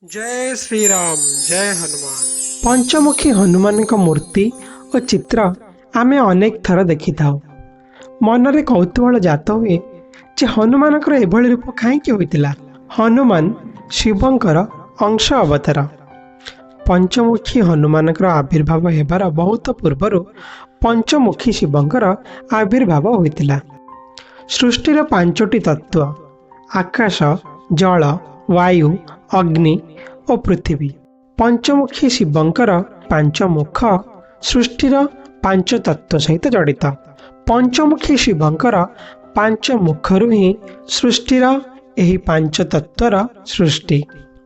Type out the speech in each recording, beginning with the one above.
जय श्री राम जय हनुमान। पंचमुखी हनुमान मूर्ति और चित्र आमे अनेक थर देखि थाउ। मनरे कौतूहल जात हुए जे हनुमान एभली रूप कहीं होइतिला। हनुमान शिवंकर अंश अवतार। पंचमुखी हनुमान आविर्भाव हेबार बहुत पूर्वर पंचमुखी शिवंकर आविर्भाव होइतिला। सृष्टिर पांचटी तत्व आकाश, जल, वायु, अग्नि और पृथ्वी। पंचमुखी शिवंकर पांच मुख सृष्टिर पांच तत्व सहित जड़ित। पंचमुखी शिवंकर पांच मुखरु ही सृष्टिर एही पांच तत्वर सृष्टि।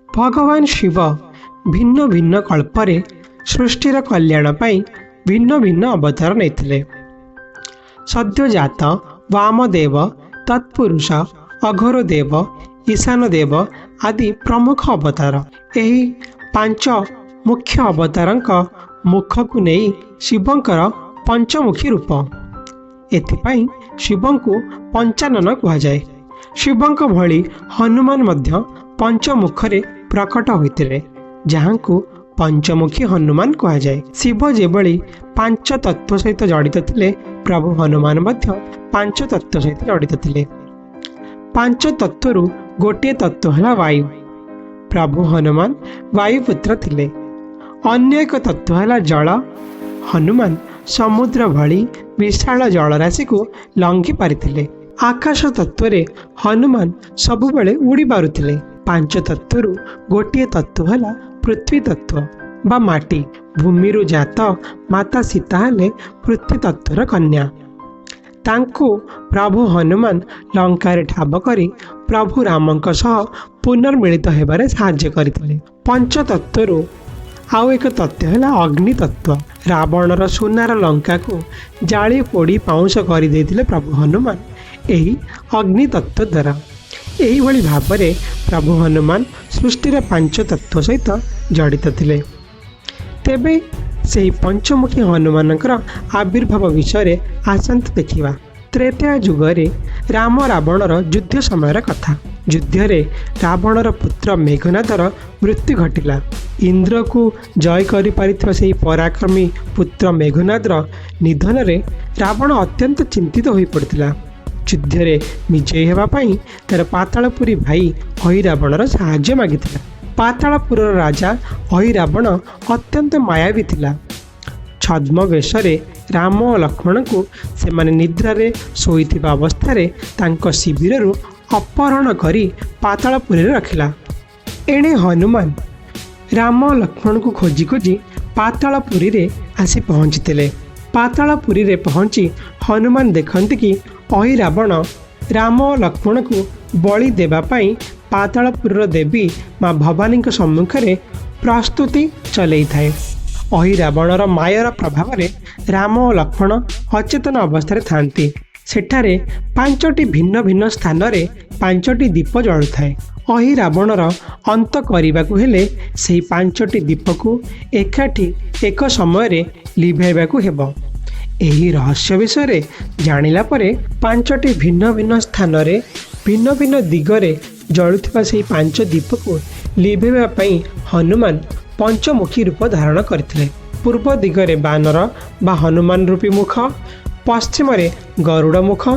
भगवान शिव भिन्न भिन्न कल्परे सृष्टिर कल्याण पाई भिन्न भिन्न अवतार नेतिले। सद्यजात, वामदेव, तत्पुरुष, अघोरदेव, ईशान देव आदि प्रमुख अवतार। एही पांच मुख्य अवतारंक मुख को नहीं शिवंकर पंचमुखी रूप। एथिपाई शिवंकु पंचानन कुहाଯାଏ। शिवंक भଳି हनुमान मध्य पंचमुखरे प्रकट होइतिले, जहांकु पंचमुखी हनुमान कुहाଯାଏ। शिव जेभଳି पांच तत्व सहित जड़ित थिले, प्रभु हनुमान मध्य पांच तत्व सहित जड़ित थिले। पांच तत्वरु गोटे तत्व है वायु। प्रभु हनुमान वायुपुत्र थिले। अन्य एक तत्व है जल। हनुमान समुद्र भली विशाल जलराशि को लंघि पारिथिले। आकाश तत्वरे हनुमान सबुबले उड़ी पारुथिले। पांच तत्वरु गोटे तत्व है पृथ्वी तत्व बा माटी। भूमिरु जात माता सीता हेले पृथ्वी तत्वर कन्या। तांको प्रभु हनुमान लंकार ठाब करी प्रभु रामंक सह पुनर्मिलित हेबारे साहाय्य करथिले। पंच तत्वरु आउ एक तत्व है अग्नि तत्व। रावणर सुनार लंका को जाली पोड़ी पाउंश कर देथिले प्रभु हनुमान एही अग्नि तत्व द्वारा। एही भली भाबरे प्रभु हनुमान सृष्टिर पांच तत्व सहित जड़ित थिले। तेबे से पंचमुखी हनुमानकर आविर्भाव विषय आसंत देखिबा। त्रेता जुगरे राम रावणर युद्ध समय कथा। युद्धरे रावणर पुत्र मेघनाथर मृत्यु घटिला। इंद्र को जय करि पारिथिबा सेही पराक्रमी पुत्र मेघनाथर निधन रे रावण अत्यंत चिंतित होई पड़तिला। युद्धरे विजयी हेबा पई तार पातालपुरी भाई अहि रावणर साहाय्य मागिथिला। पातालपुरर राजा अहि रावण अत्यंत मायावी थिला। छद्म वेशरे राम और लक्ष्मण को सेमाने निद्रारे शोइथिबा अवस्थारे तांको शिविररु अपहरण करी पातालपुरी रखिला। एणे हनुमान राम और लक्ष्मण को खोजी खोजी पातालपुरी रे आसी पहुंचीतिले। पातालपुरी रे पहुंची हनुमान देखंती कि अहि रावण राम और लक्ष्मण को बलि देबा पई पातालपुरर देवी माँ भवानी सम्मुखें प्रस्तुति चलई थाए। अहि रावणर मायर प्रभाव राम और लक्ष्मण अचेतन अवस्था थांती। सेठारे पांचटी भिन्न भिन्न स्थान रे पांचटी दीप जलु थाए। अहि रावणर अंत करबाकू हेले सेही पांचटी दीप को एकाठी एक समय रे लिभाइबाकू हेबो। एही रहस्य विषय जानिला परे पांचटी भिन्न भिन्न स्थान रे भिन्न भिन्न दिगरे जलुथिबा सेही पांच दीप को लिभाइबा पई हनुमान पंचमुखी रूप धारण करथिले। पूर्व दिगरे बानर बा हनुमान रूपी मुख, पश्चिम रे गरुड़ मुख,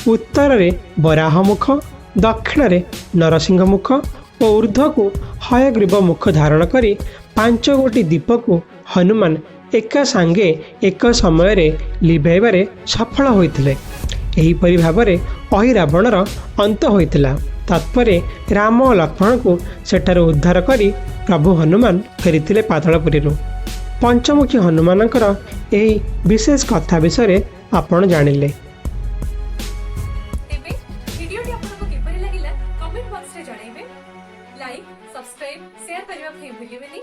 उत्तर रे बराह मुख, दक्षिण रे नरसिंह मुख और ऊर्ध्व को हयग्रीव मुख धारण करी पांच गोटी दीप को हनुमान एका सांगे एक समय रे लिभाइबारे सफल होइथिले। एही परि भाबरे अहि रावणर अंत होइतिला। तत्परे राम और लक्ष्मण को सेठारे उद्धार करी प्रभु हनुमान फेरिथिले पातालपुरी। पंचमुखी हनुमानकर एही विशेष कथा विषय आपण जानिले। तेबे वीडियोटी आपनको किपरि लागिला कमेंट बॉक्स रे जणाइबे। लाइक, सब्सक्राइब, शेयर करबा फेर भूलिबेनी।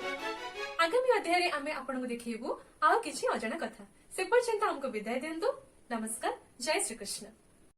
आगामी अध्याय रे आमे आपनको देखिबु आ किछि अजଣା कथा। से पर्यंत हमको विदाय देंतु। नमस्कार, जय श्री कृष्ण।